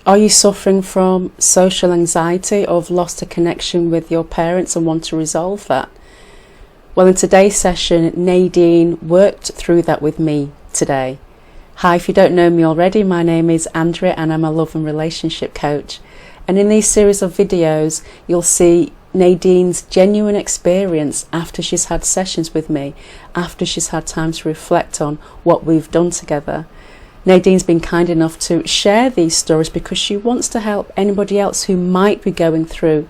Are you suffering from social anxiety or have lost a connection with your parents and want to resolve that? Well, in today's session, Nadine worked through that with me today. Hi, if you don't know me already, my name is Andrea and I'm a love and relationship coach. And in these series of videos, you'll see Nadine's genuine experience after she's had sessions with me, after she's had time to reflect on what we've done together. Nadine's been kind enough to share these stories because she wants to help anybody else who might be going through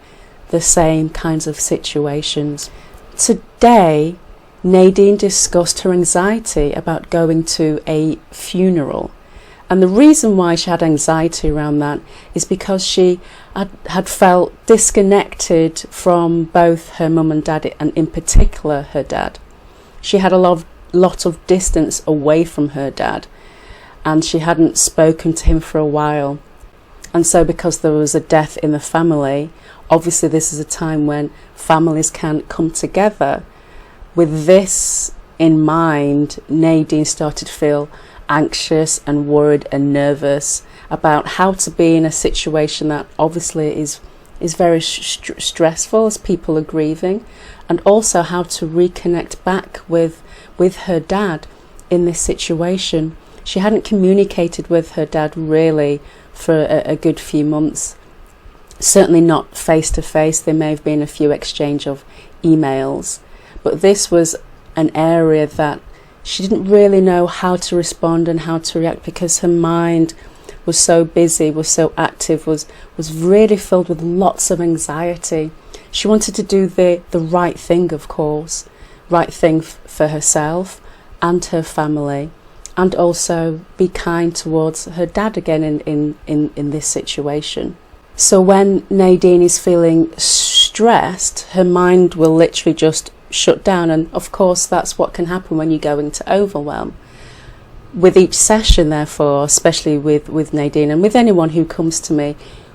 the same kinds of situations. Today, Nadine discussed her anxiety about going to a funeral. And the reason why she had anxiety around that is because she had felt disconnected from both her mum and dad, and in particular her dad. She had a lot of distance away from her dad, and she hadn't spoken to him for a while. And so because there was a death in the family, obviously this is a time when families can come together. With this in mind, Nadine started to feel anxious and worried and nervous about how to be in a situation that obviously is very stressful as people are grieving, and also how to reconnect back with her dad in this situation. She hadn't communicated with her dad really for a good few months, certainly not face to face. There may have been a few exchange of emails, but this was an area that she didn't really know how to respond and how to react because her mind was so busy, was so active, was really filled with lots of anxiety. She wanted to do the right thing, of course, right thing for herself and her family, and also be kind towards her dad again in this situation. So when Nadine is feeling stressed, her mind will literally just shut down, and of course that's what can happen when you go into overwhelm. With each session, therefore, especially with Nadine and with anyone who comes to me,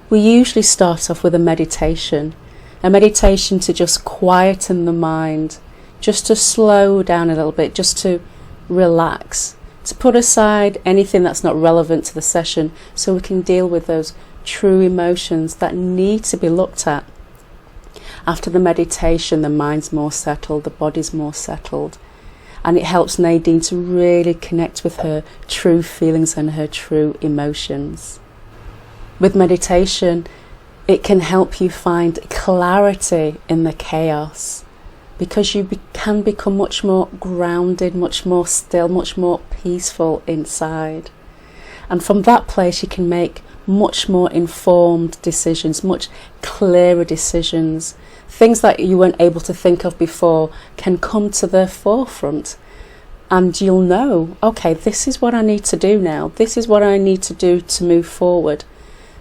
we usually start off with a meditation to just quieten the mind, just to slow down a little bit, just to relax, to put aside anything that's not relevant to the session so we can deal with those true emotions that need to be looked at. After the meditation, the mind's more settled, the body's more settled, and it helps Nadine to really connect with her true feelings and her true emotions. With meditation, it can help you find clarity in the chaos, because you can become much more grounded, much more still, much more peaceful inside. And from that place, you can make much more informed decisions, much clearer decisions. Things that you weren't able to think of before can come to the forefront, and you'll know, okay, this is what I need to do now. This is what I need to do to move forward.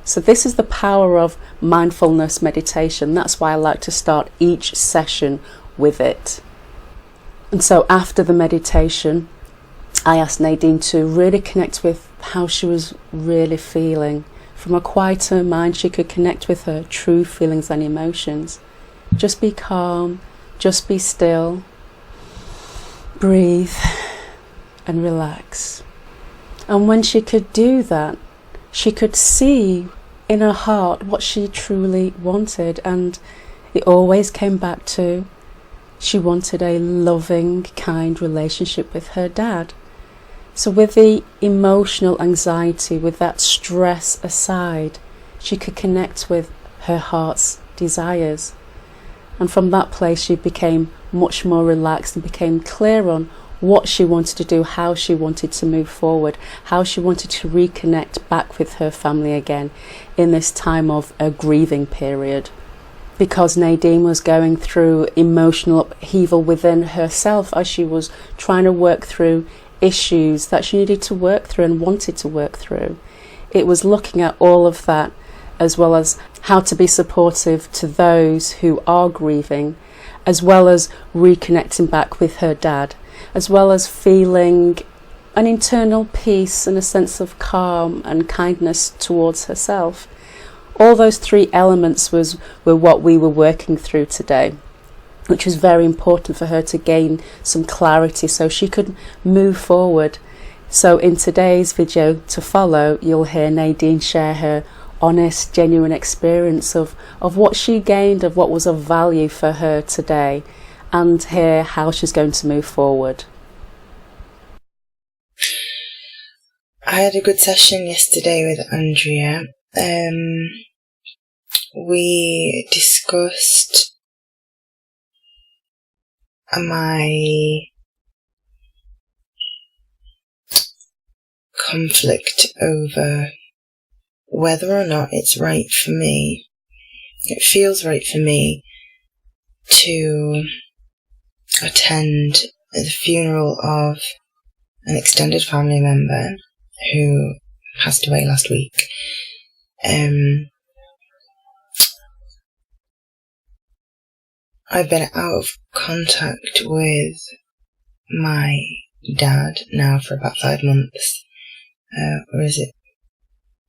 So this is the power of mindfulness meditation. That's why I like to start each session with it. And so after the meditation, I asked Nadine to really connect with how she was really feeling. From a quieter mind, she could connect with her true feelings and emotions. Just be calm, just be still, breathe and relax. And when she could do that, she could see in her heart what she truly wanted, and it always came back to she wanted a loving, kind relationship with her dad. So with the emotional anxiety, with that stress aside, she could connect with her heart's desires. And from that place, she became much more relaxed and became clear on what she wanted to do, how she wanted to move forward, how she wanted to reconnect back with her family again in this time of a grieving period. Because Nadine was going through emotional upheaval within herself as she was trying to work through issues that she needed to work through and wanted to work through. It was looking at all of that, as well as how to be supportive to those who are grieving, as well as reconnecting back with her dad, as well as feeling an internal peace and a sense of calm and kindness towards herself. All those three elements were what we were working through today, which was very important for her to gain some clarity so she could move forward. So in today's video to follow, you'll hear Nadine share her honest, genuine experience of what she gained, of what was of value for her today, and hear how she's going to move forward. I had a good session yesterday with Andrea. We discussed my conflict over whether or not it's right for me, it feels right for me to attend the funeral of an extended family member who passed away last week. I've been out of contact with my dad now for about 5 months. Or is it?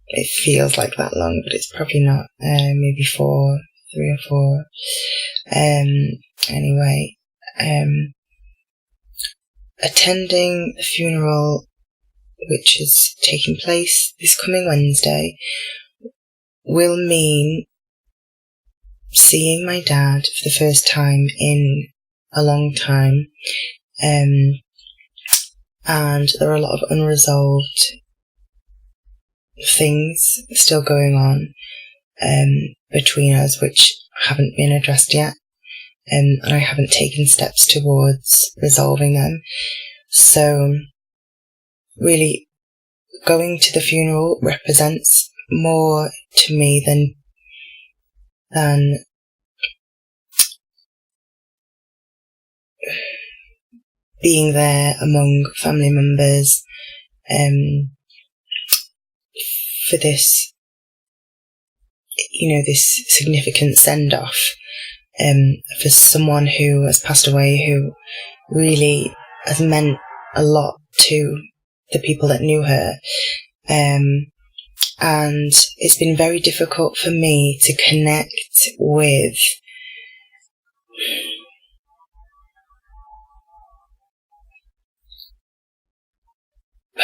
It feels like that long, but it's probably not. Maybe 3 or 4. Anyway, attending the funeral, which is taking place this coming Wednesday, will mean seeing my dad for the first time in a long time. And there are a lot of unresolved things still going on between us, which haven't been addressed yet, and I haven't taken steps towards resolving them. So really, going to the funeral represents more to me than being there among family members for this, this significant send-off for someone who has passed away, who really has meant a lot to the people that knew her. And it's been very difficult for me to connect with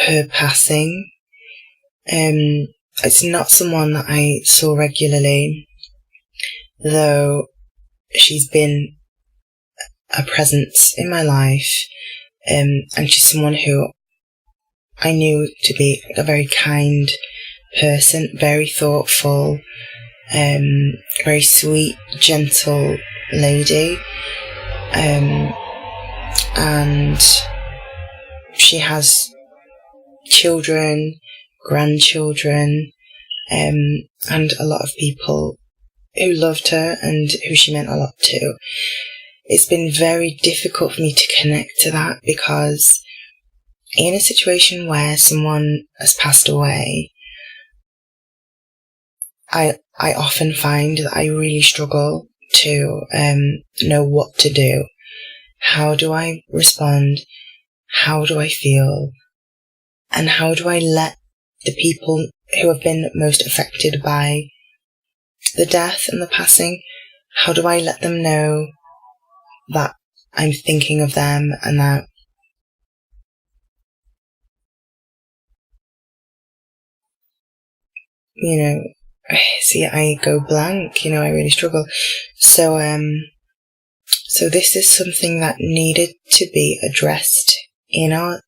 her passing. It's not someone that I saw regularly, though she's been a presence in my life, and she's someone who I knew to be a very kind person, very thoughtful, very sweet, gentle lady, and she has children, grandchildren, and a lot of people who loved her and who she meant a lot to. It's been very difficult for me to connect to that, because in a situation where someone has passed away, I often find that I really struggle to know what to do. How do I respond? How do I feel? And how do I let the people who have been most affected by the death and the passing, how do I let them know that I'm thinking of them, and that I go blank, I really struggle. So this is something that needed to be addressed in our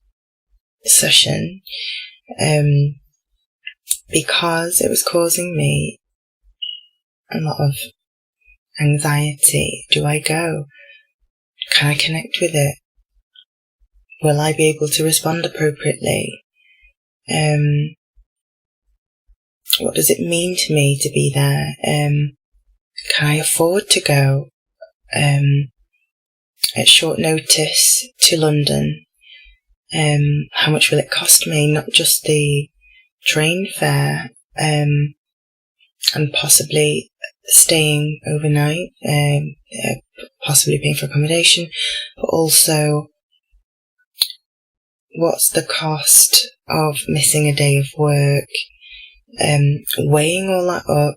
session, because it was causing me a lot of anxiety. Do I go? Can I connect with it? Will I be able to respond appropriately? What does it mean to me to be there? Can I afford to go at short notice to London? How much will it cost me? Not just the train fare, and possibly staying overnight, possibly paying for accommodation, but also what's the cost of missing a day of work? Weighing all that up,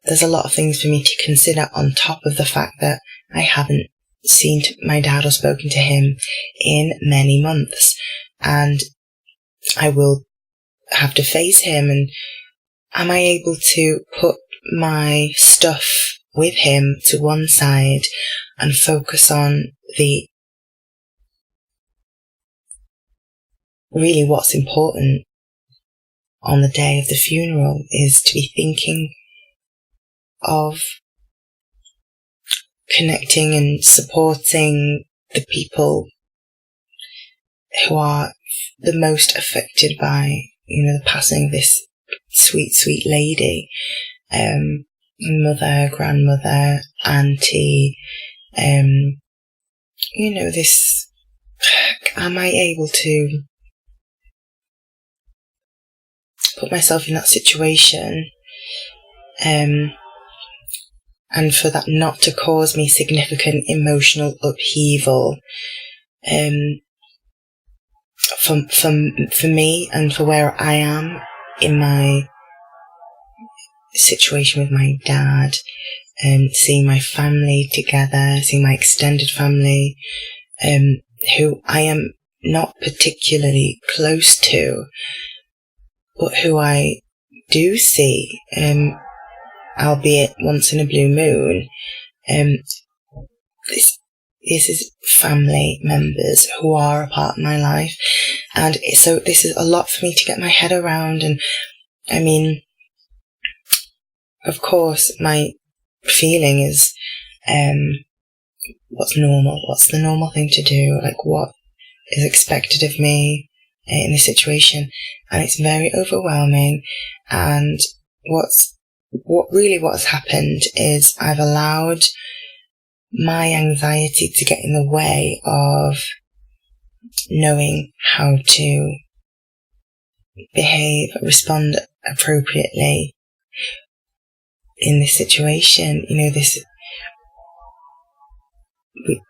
there's a lot of things for me to consider, on top of the fact that I haven't seen my dad or spoken to him in many months, and I will have to face him, and am I able to put my stuff with him to one side and focus on really what's important on the day of the funeral is to be thinking of connecting and supporting the people who are the most affected by, the passing of this sweet, sweet lady. Mother, grandmother, auntie, this, am I able to put myself in that situation, and for that not to cause me significant emotional upheaval, for me and for where I am in my situation with my dad, seeing my family together, seeing my extended family, who I am not particularly close to, but who I do see, albeit once in a blue moon. This is family members who are a part of my life, and so this is a lot for me to get my head around. And I mean, of course, my feeling is, what's normal? What's the normal thing to do? Like, what is expected of me in this situation? And it's very overwhelming. And what's happened is I've allowed my anxiety to get in the way of knowing how to behave, respond appropriately in this situation.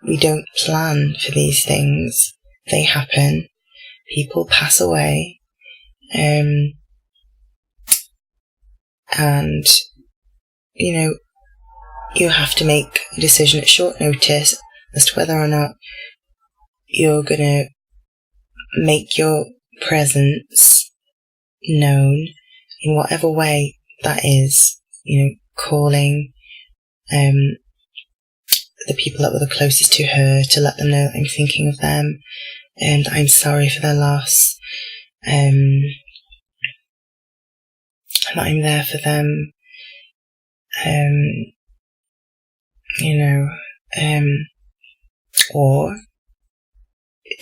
We don't plan for these things. They happen. People pass away. And, you have to make a decision at short notice as to whether or not you're going to make your presence known in whatever way that is. Calling the people that were the closest to her to let them know that I'm thinking of them and I'm sorry for their loss, and that I'm there for them. Or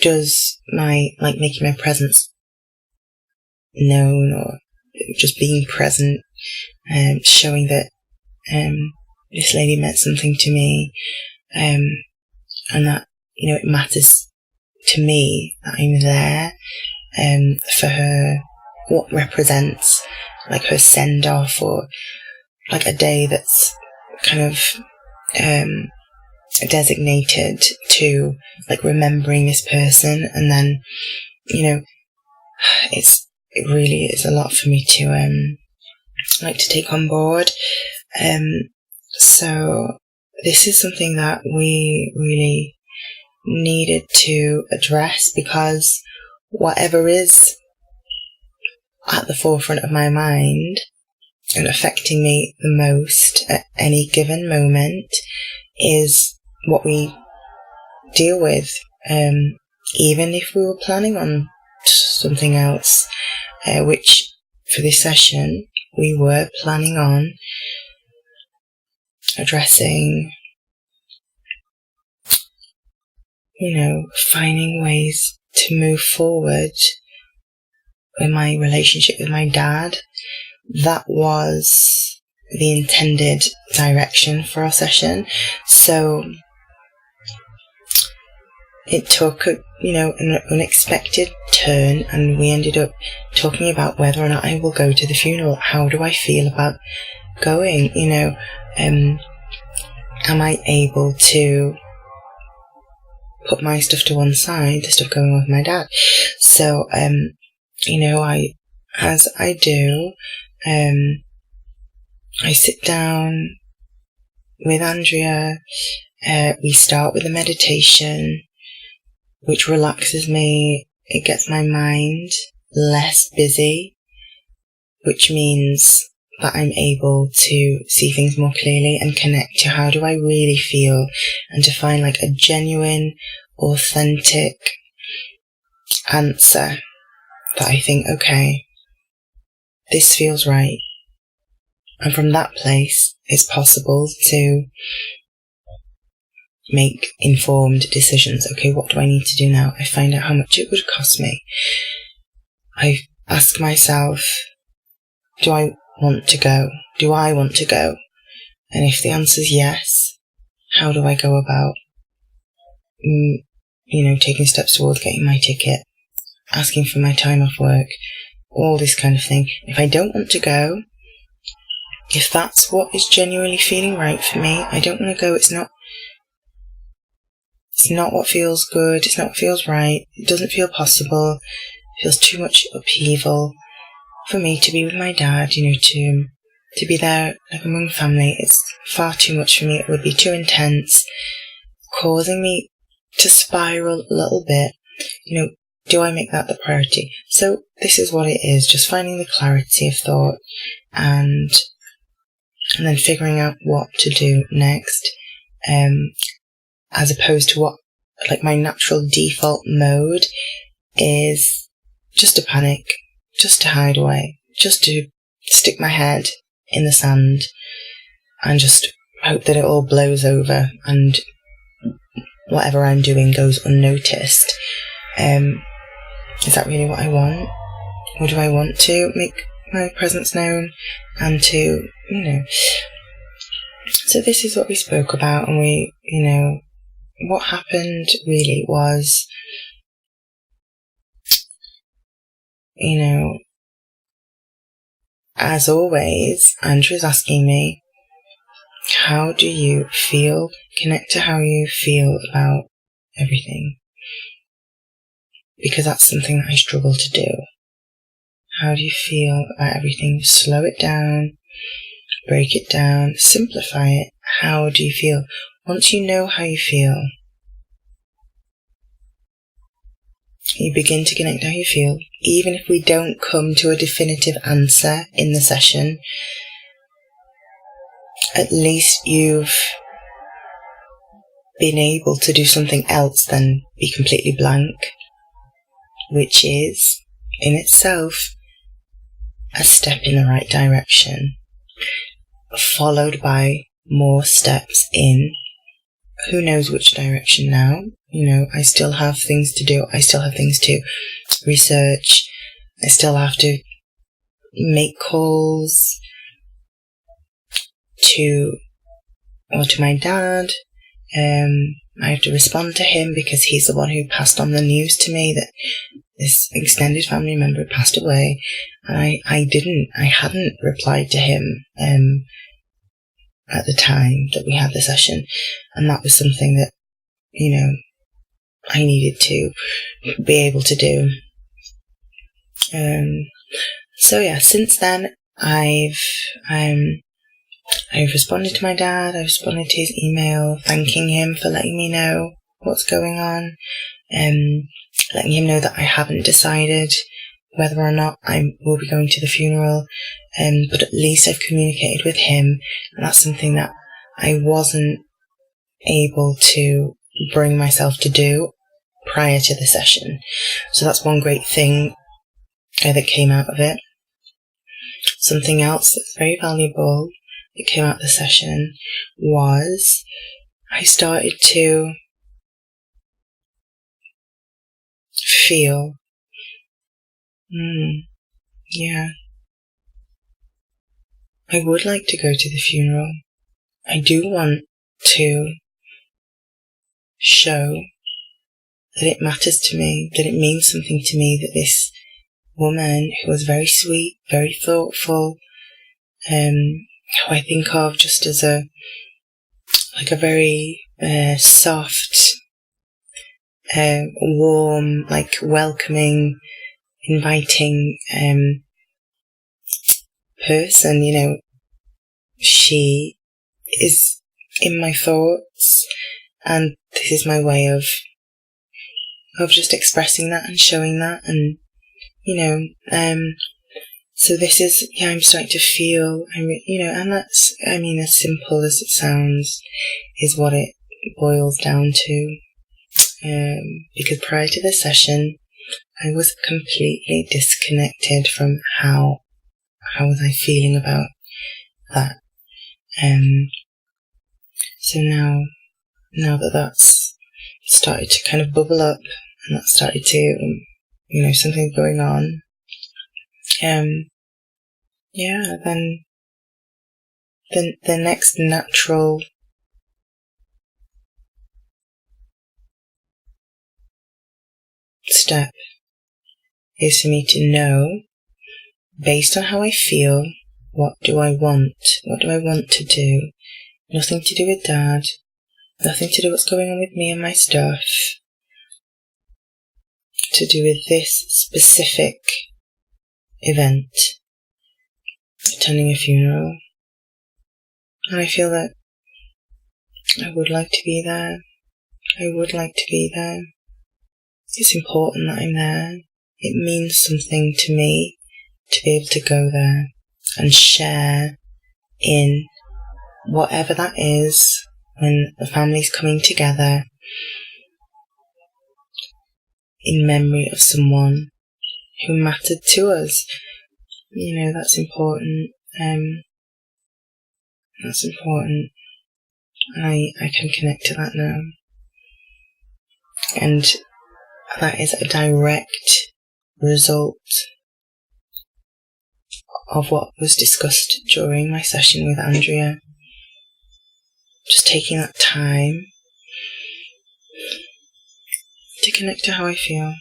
does making my presence known, or just being present, showing that this lady meant something to me, and that it matters to me that I'm there for her, what represents like her send off, or like a day that's kind of designated to like remembering this person. And then it really is a lot for me to take on board. So this is something that we really needed to address, because whatever is at the forefront of my mind and affecting me the most at any given moment is what we deal with, even if we were planning on something else, which for this session we were planning on addressing, finding ways to move forward in my relationship with my dad. That was the intended direction for our session. So it took an unexpected turn, and we ended up talking about whether or not I will go to the funeral. How do I feel about going? Am I able to put my stuff to one side, the stuff going on with my dad? So, as I do, I sit down with Andrea. We start with a meditation, which relaxes me. It gets my mind less busy, which means that I'm able to see things more clearly and connect to how do I really feel, and to find like a genuine, authentic answer that I think, okay, this feels right. And from that place, it's possible to make informed decisions. Okay, what do I need to do now? I find out how much it would cost me. I ask myself, do I want to go? Do I want to go? And if the answer is yes, how do I go about, taking steps towards getting my ticket, asking for my time off work, all this kind of thing. If I don't want to go, if that's what is genuinely feeling right for me, I don't want to go. It's not what feels good. It's not what feels right. It doesn't feel possible. It feels too much upheaval for me to be with my dad, to be there like among family. It's far too much for me. It would be too intense, causing me to spiral a little bit. Do I make that the priority? So this is what it is, just finding the clarity of thought and then figuring out what to do next, as opposed to what, like, my natural default mode is just to panic, just to hide away, just to stick my head in the sand and just hope that it all blows over and whatever I'm doing goes unnoticed. Is that really what I want? Or do I want to make my presence known and to, So this is what we spoke about, and what happened really was, as always, Andrea's asking me, how do you feel? Connect to how you feel about everything. Because that's something that I struggle to do. How do you feel about everything? Slow it down, break it down, simplify it. How do you feel? Once you know how you feel, you begin to connect how you feel. Even if we don't come to a definitive answer in the session, at least you've been able to do something else than be completely blank, which is, in itself, a step in the right direction, followed by more steps in who knows which direction now. I still have things to do. I still have things to research. I still have to make calls to my dad. I have to respond to him because he's the one who passed on the news to me that this extended family member had passed away. And I hadn't replied to him at the time that we had the session. And that was something that, I needed to be able to do. So yeah, since then, I've responded to my dad. I've responded to his email, thanking him for letting me know what's going on, letting him know that I haven't decided whether or not I will be going to the funeral, but at least I've communicated with him, and that's something that I wasn't able to bring myself to do prior to the session. So that's one great thing that came out of it. Something else that's very valuable that came out of the session was I started to feel, I would like to go to the funeral. I do want to show that it matters to me, that it means something to me, that this woman who was very sweet, very thoughtful, who I think of just as a very soft, warm, welcoming, inviting person, she is in my thoughts, and this is my way of just expressing that and showing that, and So this is, I'm starting to feel, and that's, as simple as it sounds, is what it boils down to. Because prior to this session, I was completely disconnected from how was I feeling about that. So now that that's started to kind of bubble up, and that started to, something going on, then the next natural step is for me to know, based on how I feel, what do I want? What do I want to do? Nothing to do with Dad. Nothing to do with what's going on with me and my stuff. To do with this specific event. Attending a funeral. And I feel that I would like to be there. I would like to be there. It's important that I'm there. It means something to me to be able to go there and share in whatever that is when the family's coming together in memory of someone who mattered to us. That's important. That's important. I can connect to that now. And that is a direct result of what was discussed during my session with Andrea. Just taking that time to connect to how I feel.